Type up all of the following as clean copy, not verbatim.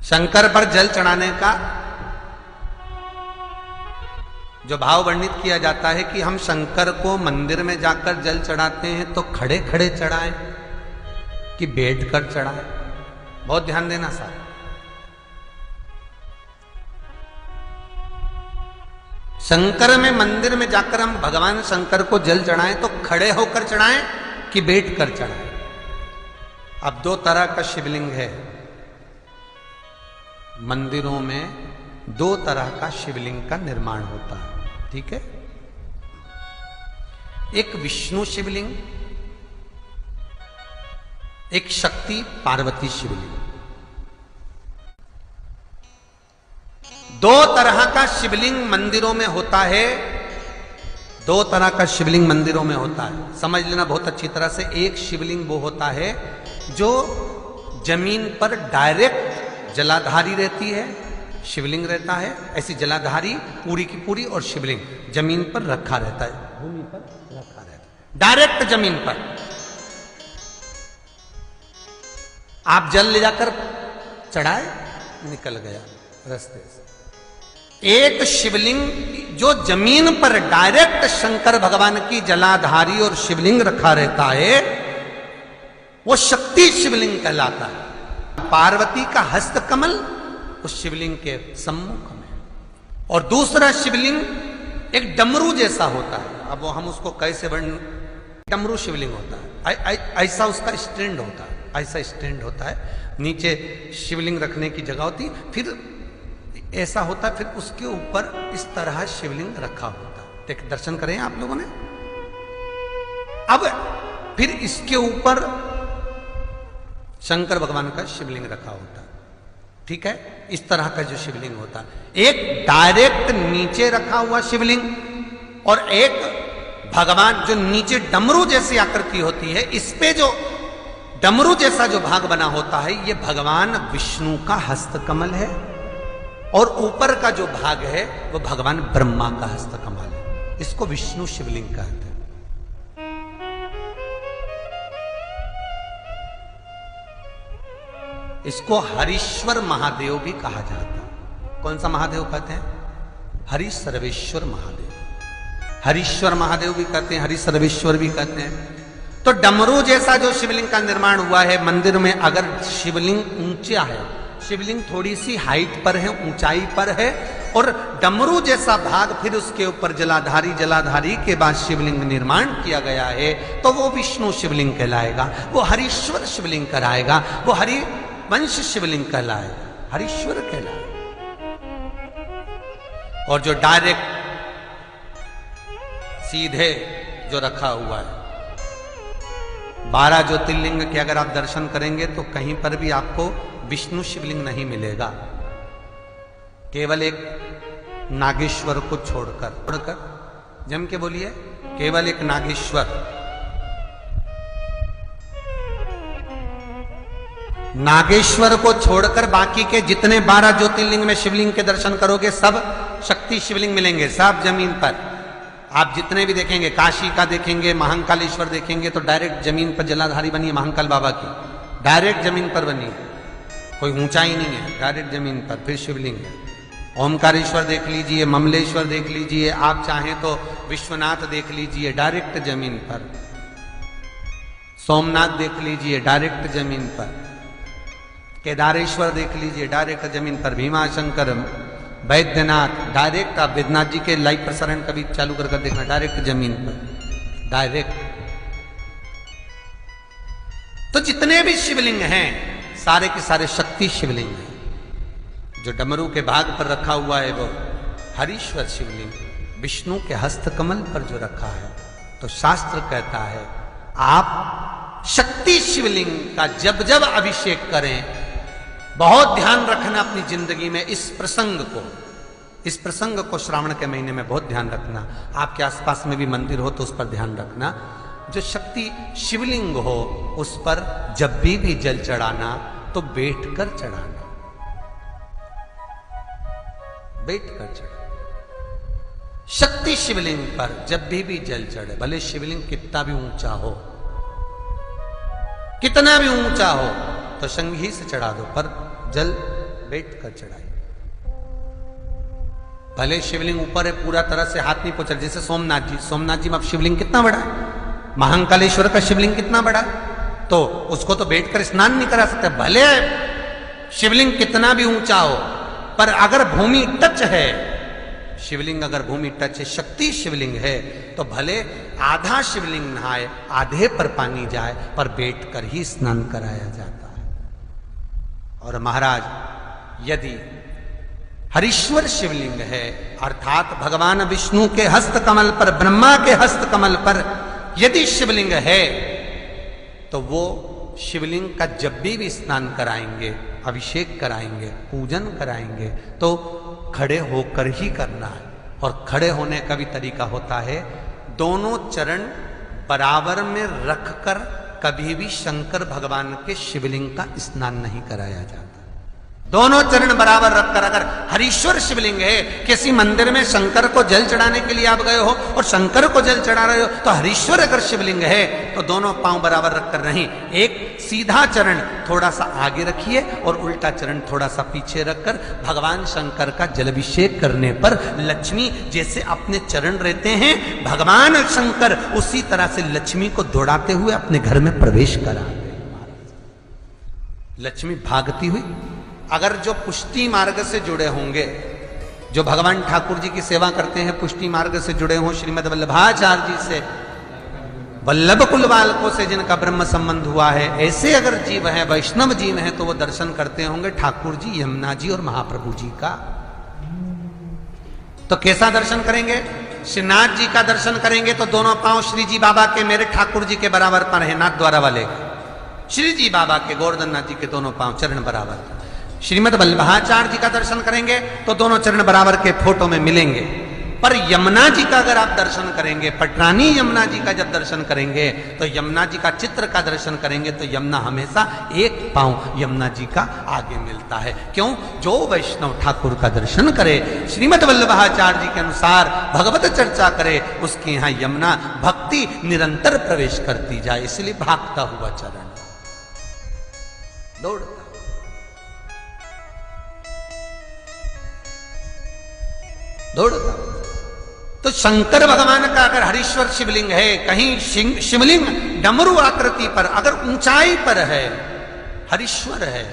शंकर पर जल चढ़ाने का जो भाव वर्णित किया जाता है कि हम शंकर को मंदिर में जाकर जल चढ़ाते हैं तो खड़े खड़े चढ़ाएं कि बैठकर चढ़ाएं। बहुत ध्यान देना साहब। शंकर में मंदिर में जाकर हम भगवान शंकर को जल चढ़ाएं तो खड़े होकर चढ़ाएं कि बैठकर चढ़ाएं। अब दो तरह का शिवलिंग है मंदिरों में, दो तरह का शिवलिंग का निर्माण होता है, ठीक है। एक विष्णु शिवलिंग, एक शक्ति पार्वती शिवलिंग। दो तरह का शिवलिंग मंदिरों में होता है, दो तरह का शिवलिंग मंदिरों में होता है, समझ लेना बहुत अच्छी तरह से। एक शिवलिंग वो होता है जो जमीन पर डायरेक्ट जलाधारी रहती है, शिवलिंग रहता है, ऐसी जलाधारी पूरी की पूरी, और शिवलिंग जमीन पर रखा रहता है, भूमि पर रखा रहता है, डायरेक्ट जमीन पर। आप जल ले जाकर चढ़ाए, निकल गया रास्ते से। एक शिवलिंग जो जमीन पर डायरेक्ट शंकर भगवान की जलाधारी और शिवलिंग रखा रहता है वो शक्ति शिवलिंग कहलाता है। पार्वती का हस्तकमल उस शिवलिंग के सम्मुख में, और दूसरा शिवलिंग एक डमरू जैसा होता है। अब वो हम उसको कैसे वर्णन, डमरू शिवलिंग होता है, ऐसा उसका स्टैंड होता है, ऐसा स्टैंड होता है, नीचे शिवलिंग रखने की जगह होती, फिर ऐसा होता है, फिर उसके ऊपर इस तरह शिवलिंग रखा होता है। देख दर्शन करें आप लोगों ने। अब फिर इसके ऊपर शंकर भगवान का शिवलिंग रखा होता है, ठीक है। इस तरह का जो शिवलिंग होता है, एक डायरेक्ट नीचे रखा हुआ शिवलिंग और एक भगवान जो नीचे डमरू जैसी आकृति होती है, इस पे जो डमरू जैसा जो भाग बना होता है ये भगवान विष्णु का हस्तकमल है, और ऊपर का जो भाग है वो भगवान ब्रह्मा का हस्तकमल है। इसको विष्णु शिवलिंग कहते हैं। इसको हरीश्वर महादेव भी कहा जाता है। कौन सा महादेव कहते हैं? हरि सर्वेश्वर महादेव। हरीश्वर महादेव भी कहते हैं, हरि सर्वेश्वर भी कहते हैं। तो डमरू जैसा जो शिवलिंग का निर्माण हुआ है मंदिर में, अगर शिवलिंग ऊंचा है, शिवलिंग थोड़ी सी हाइट पर है, ऊंचाई पर है, और डमरू जैसा भाग फिर उसके ऊपर जलाधारी के बाद शिवलिंग निर्माण किया गया है, तो वो विष्णु शिवलिंग कहलाएगा, वो हरीश्वर शिवलिंग कहलाएगा, वो हरि वंश शिवलिंग कहलाएगा, हरीश्वर कहलाएगा। और जो डायरेक्ट सीधे जो रखा हुआ है, 12 ज्योतिर्लिंग के अगर आप दर्शन करेंगे तो कहीं पर भी आपको विष्णु शिवलिंग नहीं मिलेगा, केवल एक नागेश्वर को छोड़कर जम के बोलिए, केवल एक नागेश्वर, नागेश्वर को छोड़कर बाकी के जितने 12 ज्योतिर्लिंग में शिवलिंग के दर्शन करोगे सब शक्ति शिवलिंग मिलेंगे, सब जमीन पर। आप जितने भी देखेंगे, काशी का देखेंगे, महाकालेश्वर देखेंगे, तो डायरेक्ट जमीन पर जलाधारी बनी है महाकाल बाबा की, डायरेक्ट जमीन पर बनी है, कोई ऊंचाई नहीं है, डायरेक्ट जमीन पर, फिर शिवलिंग है। ओमकारेश्वर देख लीजिए, ममलेश्वर देख लीजिए, आप चाहें तो विश्वनाथ देख लीजिए, डायरेक्ट जमीन पर। सोमनाथ देख लीजिए, डायरेक्ट जमीन पर। केदारेश्वर देख लीजिए, डायरेक्ट जमीन पर। भीमाशंकर, वैद्यनाथ, डायरेक्ट। आप वैद्यनाथ जी के लाइव प्रसारण कभी चालू कर देखना, डायरेक्ट जमीन पर, डायरेक्ट। तो जितने भी शिवलिंग हैं सारे के सारे शक्ति शिवलिंग हैं। जो डमरू के भाग पर रखा हुआ है वो हरीश्वर शिवलिंग, विष्णु के हस्तकमल पर जो रखा है, तो शास्त्र कहता है आप शक्ति शिवलिंग का जब जब अभिषेक करें, बहुत ध्यान रखना अपनी जिंदगी में इस प्रसंग को श्रावण के महीने में बहुत ध्यान रखना। आपके आसपास में भी मंदिर हो तो उस पर ध्यान रखना। जो शक्ति शिवलिंग हो उस पर जब भी जल चढ़ाना तो बैठकर चढ़ाना, बैठकर चढ़ाना। शक्ति शिवलिंग पर जब भी जल चढ़े, भले शिवलिंग कितना भी ऊंचा हो, कितना भी ऊंचा हो, तो संघी से चढ़ा दो, पर जल बैठ कर चढ़ाइए। भले शिवलिंग ऊपर है, पूरा तरह से हाथ नहीं पहुंचा, जैसे सोमनाथ जी में अब शिवलिंग कितना बड़ा है, महाकालेश्वर का शिवलिंग कितना बड़ा है, तो उसको तो बैठकर स्नान नहीं करा सकते। भले शिवलिंग कितना भी ऊंचा हो, पर अगर भूमि टच है, शिवलिंग अगर भूमि टच है, शक्ति शिवलिंग है, तो भले आधा शिवलिंग नहाए, आधे पर पानी जाए, पर बैठकर ही स्नान कराया जाता है। और महाराज यदि हरीश्वर शिवलिंग है, अर्थात भगवान विष्णु के हस्त कमल पर, ब्रह्मा के हस्त कमल पर यदि शिवलिंग है, तो वो शिवलिंग का जब भी स्नान कराएंगे, अभिषेक कराएंगे, पूजन कराएंगे, तो खड़े होकर ही करना है। और खड़े होने का भी तरीका होता है, दोनों चरण बराबर में रखकर कभी भी शंकर भगवान के शिवलिंग का स्नान नहीं कराया जाता। दोनों चरण बराबर रखकर, अगर हरीश्वर शिवलिंग है, किसी मंदिर में शंकर को जल चढ़ाने के लिए आप गए हो और शंकर को जल चढ़ा रहे हो, तो हरीश्वर अगर शिवलिंग है तो दोनों पांव बराबर रखकर नहीं, एक सीधा चरण थोड़ा सा आगे रखिए और उल्टा चरण थोड़ा सा पीछे रखकर भगवान शंकर का जलाभिषेक करने पर लक्ष्मी जैसे अपने चरण रहते हैं, भगवान शंकर उसी तरह से लक्ष्मी को दौड़ाते हुए अपने घर में प्रवेश कराते हैं। लक्ष्मी भागती हुई, अगर जो पुष्टि मार्ग से जुड़े होंगे, जो भगवान ठाकुर जी की सेवा करते हैं, पुष्टि मार्ग से जुड़े हों, श्रीमद वल्लभाचार्य जी से, वल्लभ कुल बालकों से जिनका ब्रह्म संबंध हुआ है, ऐसे अगर जीव हैं, वैष्णव जीव हैं, तो वो दर्शन करते होंगे ठाकुर जी, यमुना जी और महाप्रभु जी का। तो कैसा दर्शन करेंगे? श्रीनाथ जी का दर्शन करेंगे तो दोनों पांव श्री जी बाबा के, मेरे ठाकुर जी के बराबर पर है, नाथ द्वारा वाले श्री जी बाबा के, गोवर्धन नाथ जी के दोनों पांव चरण बराबर। श्रीमद वल्लभाचार्य जी का दर्शन करेंगे तो दोनों चरण बराबर के फोटो में मिलेंगे। पर यमुना जी का अगर आप दर्शन करेंगे, पटरानी यमुना जी का जब दर्शन करेंगे, तो यमुना जी का चित्र का दर्शन करेंगे, तो यमुना हमेशा एक पांव यमुना जी का आगे मिलता है। क्यों? जो वैष्णव ठाकुर का दर्शन करे, श्रीमद वल्लभाचार्य जी के अनुसार भगवत चर्चा करे, उसके यहाँ यमुना भक्ति निरंतर प्रवेश करती जाए, इसलिए भागता हुआ चरण, दौड़ता। तो शंकर भगवान का अगर हरीश्वर शिवलिंग है, कहीं शिवलिंग डमरू आकृति पर, अगर ऊंचाई पर है, हरीश्वर है,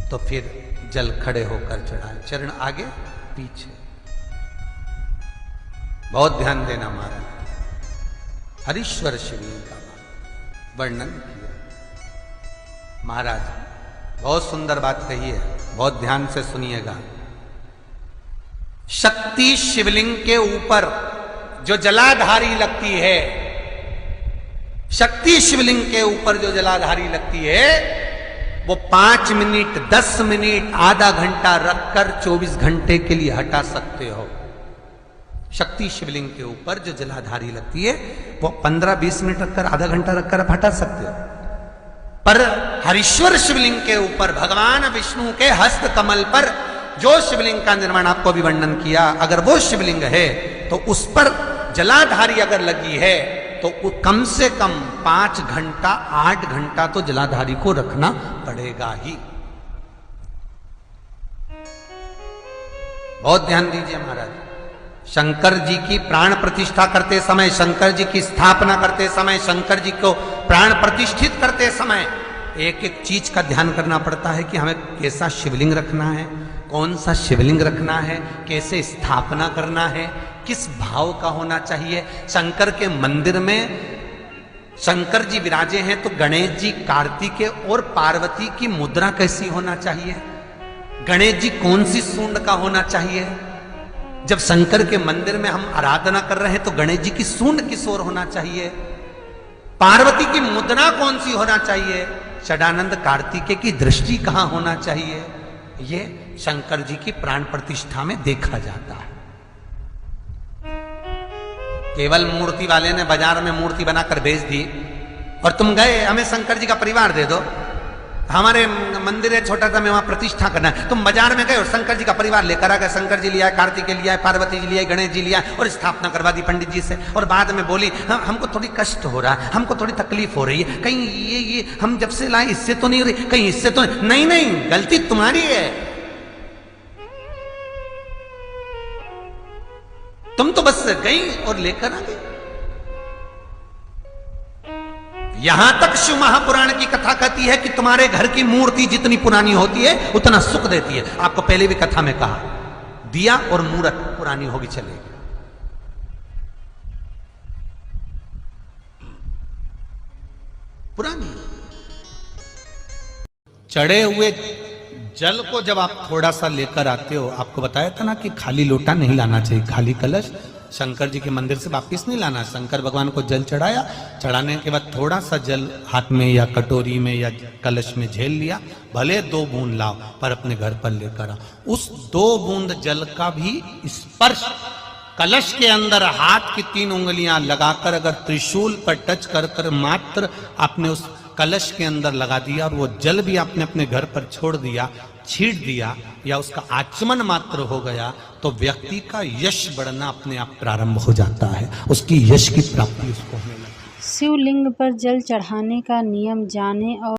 तो फिर जल खड़े होकर चढ़ाए, चरण आगे पीछे। बहुत ध्यान देना महाराज। हरीश्वर शिवलिंग का वर्णन किया महाराज, बहुत सुंदर बात कही है, बहुत ध्यान से सुनिएगा। शक्ति शिवलिंग के ऊपर जो जलाधारी लगती है, शक्ति शिवलिंग के ऊपर जो जलाधारी लगती है, वो 5 मिनट, 10 मिनट, आधा घंटा रखकर 24 घंटे के लिए हटा सकते हो। शक्ति शिवलिंग के ऊपर जो जलाधारी लगती है, वो 15-20 मिनट रखकर, आधा घंटा रखकर आप हटा सकते हो। पर हरीश्वर शिवलिंग के ऊपर भगवान विष्णु के हस्त कमल पर जो शिवलिंग का निर्माण आपको भी वर्णन किया, अगर वो शिवलिंग है तो उस पर जलाधारी अगर लगी है, तो कम से कम 5 घंटा, 8 घंटा तो जलाधारी को रखना पड़ेगा ही। बहुत ध्यान दीजिए महाराज। शंकर जी की प्राण प्रतिष्ठा करते समय, शंकर जी की स्थापना करते समय, शंकर जी को प्राण प्रतिष्ठित करते समय एक एक चीज का ध्यान करना पड़ता है कि हमें कैसा शिवलिंग रखना है, कौन सा शिवलिंग रखना है, कैसे स्थापना करना है, किस भाव का होना चाहिए। शंकर के मंदिर में शंकर जी विराजे हैं, तो गणेश जी, कार्तिकेय और पार्वती की मुद्रा कैसी होना चाहिए, गणेश जी कौन सी सूंड का होना चाहिए। जब शंकर के मंदिर में हम आराधना कर रहे हैं तो गणेश जी की सूंड किस ओर होना चाहिए, पार्वती की मुद्रा कौन सी होना चाहिए, षडानंद कार्तिकेय की दृष्टि कहां होना चाहिए, ये शंकर जी की प्राण प्रतिष्ठा में देखा जाता है। केवल मूर्ति वाले ने बाजार में मूर्ति बनाकर बेच दी और तुम गए हमें शंकर जी का परिवार दे दो, हमारे मंदिर है छोटा सा, मैं वहां प्रतिष्ठा करना है। तुम बाजार में गए और शंकर जी का परिवार लेकर आ गए, शंकर जी लिया, कार्तिकेय लिया, पार्वती जी लिया, गणेश जी लिया और स्थापना करवा दी पंडित जी से। और बाद में बोली हमको थोड़ी कष्ट हो रहा है, हमको थोड़ी तकलीफ हो रही है, कहीं ये हम जब से लाए इससे तो नहीं हो रही, कहीं इससे तो नहीं। नहीं, गलती तुम्हारी है। तुम तो बस गई और लेकर आ गई। यहां तक शिव महापुराण की कथा कहती है कि तुम्हारे घर की मूर्ति जितनी पुरानी होती है उतना सुख देती है। आपको पहले भी कथा में कहा, दिया और मूर्त पुरानी होगी चलेगी। पुरानी चढ़े हुए जल को जब आप थोड़ा सा लेकर आते हो, आपको बताया था ना कि खाली लोटा नहीं लाना चाहिए, खाली कलश शंकर जी के मंदिर से वापिस नहीं लाना। शंकर भगवान को जल चढ़ाया, चढ़ाने के बाद थोड़ा सा जल हाथ में या कटोरी में या कलश में झेल लिया, भले 2 बूंद लाओ पर अपने घर पर लेकर आओ। उस 2 बूंद जल का भी स्पर्श कलश के अंदर हाथ की 3 उंगलियां लगाकर अगर त्रिशूल पर टच कर कर मात्र आपने उस कलश के अंदर लगा दिया और वो जल भी आपने अपने घर पर छोड़ दिया, छीट दिया या उसका आचमन मात्र हो गया, तो व्यक्ति का यश बढ़ना अपने आप प्रारंभ हो जाता है, उसकी यश की प्राप्ति उसको होने लगती है। शिवलिंग पर जल चढ़ाने का नियम जाने और